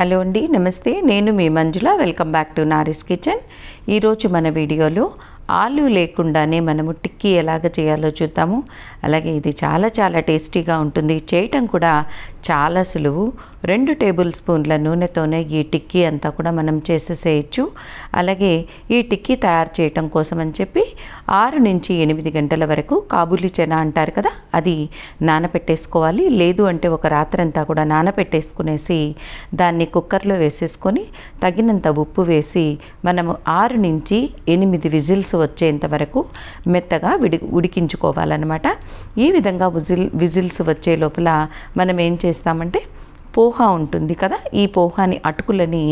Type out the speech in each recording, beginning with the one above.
Hello అండి, నమస్తే. నేను మీ Manjula. Welcome back to Nari's kitchen. ఈరోజు మన వీడియోలో ఆలు లేకుండానే మనము టిక్కీ ఎలాగ చేయాలో చూద్దాము. అలాగే ఇది చాలా టేస్టీగా ఉంటుంది. చేయటం కూడా చాలా సులువు. 2 టేబుల్ స్పూన్ల నూనెతోనే ఈ టిక్కీ అంతా కూడా మనం చేసేసేయచ్చు. అలాగే ఈ టిక్కీ తయారు చేయటం కోసం అని చెప్పి 6 నుంచి 8 గంటల వరకు కాబూలీ చనా అంటారు కదా, అది నానపెట్టేసుకోవాలి. లేదు అంటే ఒక రాత్రంతా కూడా నానపెట్టేసుకునేసి దాన్ని కుక్కర్లో వేసేసుకొని తగినంత ఉప్పు వేసి మనము 6 నుంచి 8 విజిల్స్ వచ్చేంత వరకు మెత్తగా ఉడికించుకోవాలన్నమాట. ఈ విధంగా విజిల్స్ వచ్చే లోపల మనం ఏం చేస్తామంటే పోహా ఉంటుంది కదా, ఈ పోహాని అటుకులని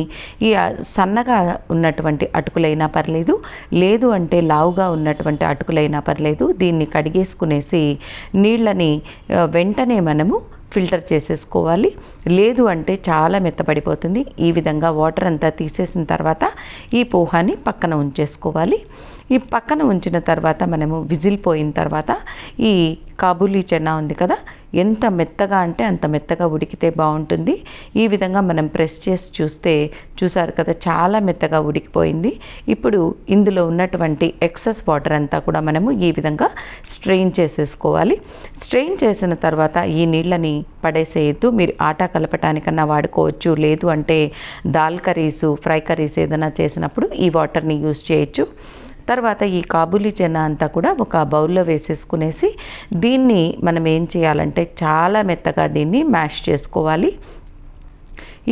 ఈ సన్నగా ఉన్నటువంటి అటుకులైనా పర్లేదు, లేదు అంటే లావుగా ఉన్నటువంటి అటుకులైనా పర్లేదు, దీన్ని కడిగేసుకునేసి నీళ్ళని వెంటనే మనము ఫిల్టర్ చేసేసుకోవాలి. లేదు అంటే చాలా మెత్తపడిపోతుంది. ఈ విధంగా వాటర్ అంతా తీసేసిన తర్వాత ఈ పోహాని పక్కన ఉంచేసుకోవాలి. ఈ పక్కన ఉంచిన తర్వాత మనము విజిల్ పోయిన తర్వాత ఈ కాబూలీ చనా ఉంది కదా, ఎంత మెత్తగా అంటే అంత మెత్తగా ఉడికితే బాగుంటుంది. ఈ విధంగా మనం ప్రెస్ చేసి చూసారు కదా, చాలా మెత్తగా ఉడికిపోయింది. ఇప్పుడు ఇందులో ఉన్నటువంటి ఎక్సెస్ వాటర్ అంతా కూడా మనము ఈ విధంగా స్ట్రెయిన్ చేసేసుకోవాలి. స్ట్రెయిన్ చేసిన తర్వాత ఈ నీళ్ళని పడేసేయద్దు. మీరు ఆటా కలపటానికన్నా వాడుకోవచ్చు, లేదు అంటే దాల్ కర్రీస్, ఫ్రై కర్రీస్ ఏదైనా చేసినప్పుడు ఈ వాటర్ని యూజ్ చేయొచ్చు. తర్వాత ఈ కాబూలీ చనా అంతా కూడా ఒక బౌల్లో వేసేసుకునేసి దీన్ని మనం ఏం చేయాలంటే చాలా మెత్తగా దీన్ని మ్యాష్ చేసుకోవాలి.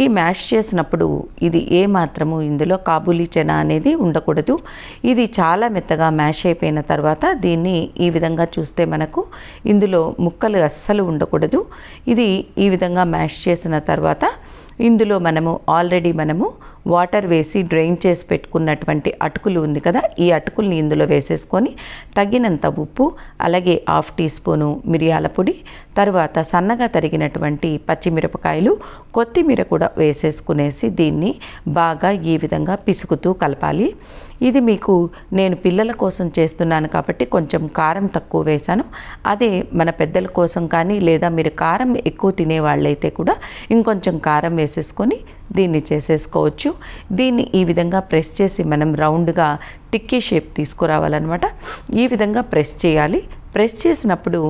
ఈ మ్యాష్ చేసినప్పుడు ఇది ఏమాత్రము ఇందులో కాబూలీ చనా అనేది ఉండకూడదు. ఇది చాలా మెత్తగా మ్యాష్ అయిపోయిన తర్వాత దీన్ని ఈ విధంగా చూస్తే మనకు ఇందులో ముక్కలు అస్సలు ఉండకూడదు. ఇది ఈ విధంగా మ్యాష్ చేసిన తర్వాత ఇందులో ఆల్రెడీ మనము వాటర్ వేసి డ్రైన్ చేసి పెట్టుకున్నటువంటి అటుకులు ఉంది కదా, ఈ అటుకుల్ని ఇందులో వేసేసుకొని తగినంత ఉప్పు, అలాగే 1/2 టీ స్పూను మిరియాల పొడి, తర్వాత సన్నగా తరిగినటువంటి పచ్చిమిరపకాయలు, కొత్తిమీర కూడా వేసేసుకునేసి దీన్ని బాగా ఈ విధంగా పిసుకుతూ కలపాలి. ఇది మీకు నేను పిల్లల కోసం చేస్తున్నాను కాబట్టి కొంచెం కారం తక్కువ వేశాను. అదే మన పెద్దల కోసం కానీ, లేదా మీరు కారం ఎక్కువ తినేవాళ్ళైతే కూడా ఇంకొంచెం కారం వేసేసుకొని దీన్ని చేసేసుకోవచ్చు. దీన్ని ఈ విధంగా ప్రెస్ చేసి మనం రౌండ్గా టిక్కీ షేప్ తీసుకురావాలన్నమాట. ఈ విధంగా ప్రెస్ చేయాలి. ప్రెస్ చేసినప్పుడు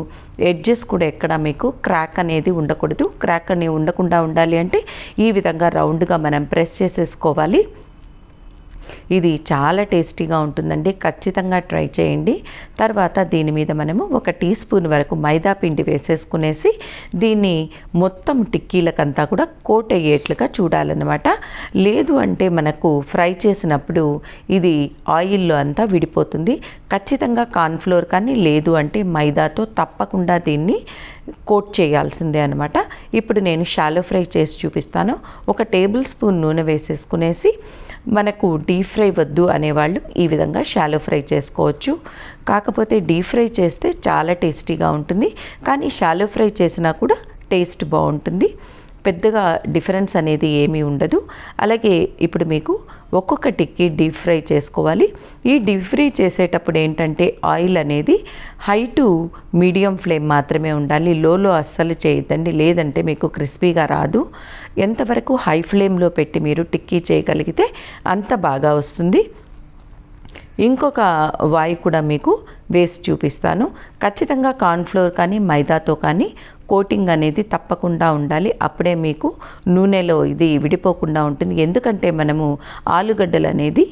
ఎడ్జెస్ కూడా ఎక్కడ మీకు క్రాక్ అనేది ఉండకూడదు. క్రాక్ అనేది ఉండకుండా ఉండాలి అంటే ఈ విధంగా రౌండ్గా మనం ప్రెస్ చేసేసుకోవాలి. ఇది చాలా టేస్టీగా ఉంటుందండి, ఖచ్చితంగా ట్రై చేయండి. తర్వాత దీని మీద మనము 1 టీ స్పూన్ వరకు మైదా పిండి వేసేసుకునేసి దీన్ని మొత్తం టిక్కీలకంతా కూడా కోట్ అయ్యేట్లుగా చూడాలన్నమాట. లేదు అంటే మనకు ఫ్రై చేసినప్పుడు ఇది ఆయిల్లో అంతా విడిపోతుంది. ఖచ్చితంగా కార్న్ఫ్లోర్ కానీ, లేదు అంటే మైదాతో తప్పకుండా దీన్ని కోట్ చేయాల్సిందే అనమాట. ఇప్పుడు నేను షాలో ఫ్రై చేసి చూపిస్తాను. 1 టేబుల్ స్పూన్ నూనె వేసేసుకునేసి మనకు డీప్ ఫ్రై వద్దు అనేవాళ్ళు ఈ విధంగా షాలో ఫ్రై చేసుకోవచ్చు. కాకపోతే డీప్ ఫ్రై చేస్తే చాలా టేస్టీగా ఉంటుంది, కానీ షాలో ఫ్రై చేసినా కూడా టేస్ట్ బాగుంటుంది. పెద్దగా డిఫరెన్స్ అనేది ఏమీ ఉండదు. అలాగే ఇప్పుడు మీకు ఒక్కొక్క టిక్కీ డీప్ ఫ్రై చేసుకోవాలి. ఈ డీప్ ఫ్రై చేసేటప్పుడు ఏంటంటే ఆయిల్ అనేది హై టు మీడియం ఫ్లేమ్ మాత్రమే ఉండాలి. లోలో అస్సలు చేయొద్దండి, లేదంటే మీకు క్రిస్పీగా రాదు. ఎంతవరకు హై ఫ్లేమ్లో పెట్టి మీరు టిక్కీ చేయగలిగితే అంత బాగా వస్తుంది. ఇంకొక వాయి కూడా మీకు వేసి చూపిస్తాను. ఖచ్చితంగా కార్న్ఫ్లోర్ కానీ, మైదాతో కానీ కోటింగ్ అనేది తప్పకుండా ఉండాలి. అప్పుడే మీకు నూనెలో ఇది విడిపోకుండా ఉంటుంది. ఎందుకంటే మనము ఆలుగడ్డలు అనేది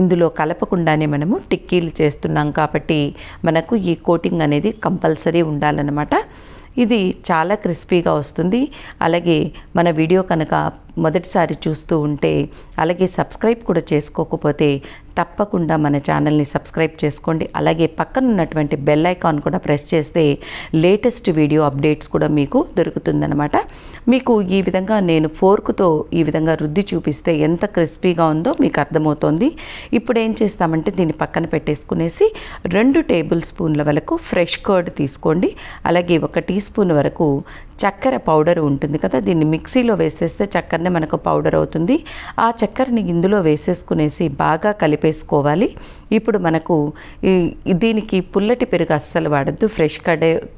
ఇందులో కలపకుండానే మనము టిక్కీలు చేస్తున్నాం కాబట్టి మనకు ఈ కోటింగ్ అనేది కంపల్సరీ ఉండాలన్నమాట. ఇది చాలా క్రిస్పీగా వస్తుంది. అలాగే మన వీడియో కనుక మొదటిసారి చూస్తూ ఉంటే, అలాగే సబ్స్క్రైబ్ కూడా చేసుకోకపోతే తప్పకుండా మన ఛానల్ని సబ్స్క్రైబ్ చేసుకోండి. అలాగే పక్కన ఉన్నటువంటి బెల్ ఐకాన్ కూడా ప్రెస్ చేస్తే లేటెస్ట్ వీడియో అప్డేట్స్ కూడా మీకు దొరుకుతుందన్నమాట. మీకు ఈ విధంగా నేను ఫోర్క్తో ఈ విధంగా రుద్ది చూపిస్తే ఎంత క్రిస్పీగా ఉందో మీకు అర్థమవుతుంది. ఇప్పుడు ఏం చేస్తామంటే దీన్ని పక్కన పెట్టేసుకునేసి 2 టేబుల్ స్పూన్ల వరకు ఫ్రెష్ కర్డ్ తీసుకోండి. అలాగే 1 టీ స్పూన్ వరకు చక్కెర పౌడర్ ఉంటుంది కదా, దీన్ని మిక్సీలో వేసేస్తే చక్కెర చక్కెరనే మనకు పౌడర్ అవుతుంది. ఆ చక్కెరని ఇందులో వేసేసుకునేసి బాగా కలిపేసుకోవాలి. ఇప్పుడు మనకు దీనికి పుల్లటి పెరుగు అస్సలు వాడద్దు,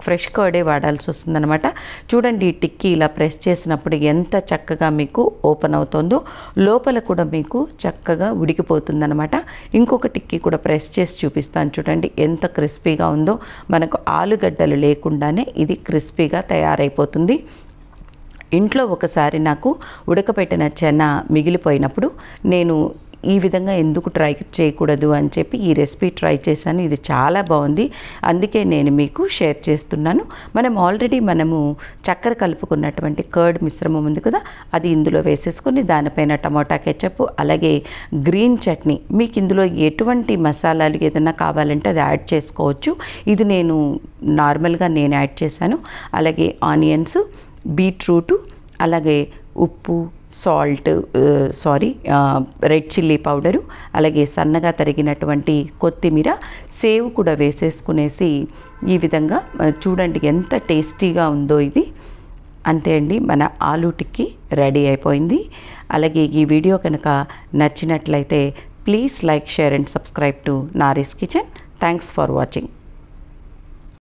ఫ్రెష్ కర్డే వాడాల్సి వస్తుందన్నమాట. చూడండి, ఈ టిక్కీ ఇలా ప్రెస్ చేసినప్పుడు ఎంత చక్కగా మీకు ఓపెన్ అవుతుందో, లోపల కూడా మీకు చక్కగా ఉడికిపోతుందన్నమాట. ఇంకొక టిక్కీ కూడా ప్రెస్ చేసి చూపిస్తాను. చూడండి ఎంత క్రిస్పీగా ఉందో. మనకు ఆలుగడ్డలు లేకుండానే ఇది క్రిస్పీగా తయారైపోతుంది. ఇంట్లో ఒకసారి నాకు ఉడకపెట్టిన చెన మిగిలిపోయినప్పుడు నేను ఈ విధంగా ఎందుకు ట్రై చేయకూడదు అని చెప్పి ఈ రెసిపీ ట్రై చేశాను. ఇది చాలా బాగుంది, అందుకే నేను మీకు షేర్ చేస్తున్నాను. మనము చక్కెర కలుపుకున్నటువంటి కర్డ్ మిశ్రమం ఉంది కదా, అది ఇందులో వేసేసుకొని దానిపైన టమోటా కెచప్, అలాగే గ్రీన్ చట్నీ, మీకు ఇందులో ఎటువంటి మసాలాలు ఏదైనా కావాలంటే అది యాడ్ చేసుకోవచ్చు. ఇది నేను నార్మల్గా యాడ్ చేశాను. అలాగే ఆనియన్స్, బీట్రూటు, అలాగే ఉప్పు, రెడ్ చిల్లీ పౌడరు, అలాగే సన్నగా తరిగినటువంటి కొత్తిమీర, సేవ్ కూడా వేసేసుకునేసి ఈ విధంగా చూడండి ఎంత టేస్టీగా ఉందో ఇది. అంతే అండి, మన ఆలూ టిక్కీ రెడీ అయిపోయింది. అలాగే ఈ వీడియో కనుక నచ్చినట్లయితే please like, share and subscribe to Nari's kitchen. Thanks for watching.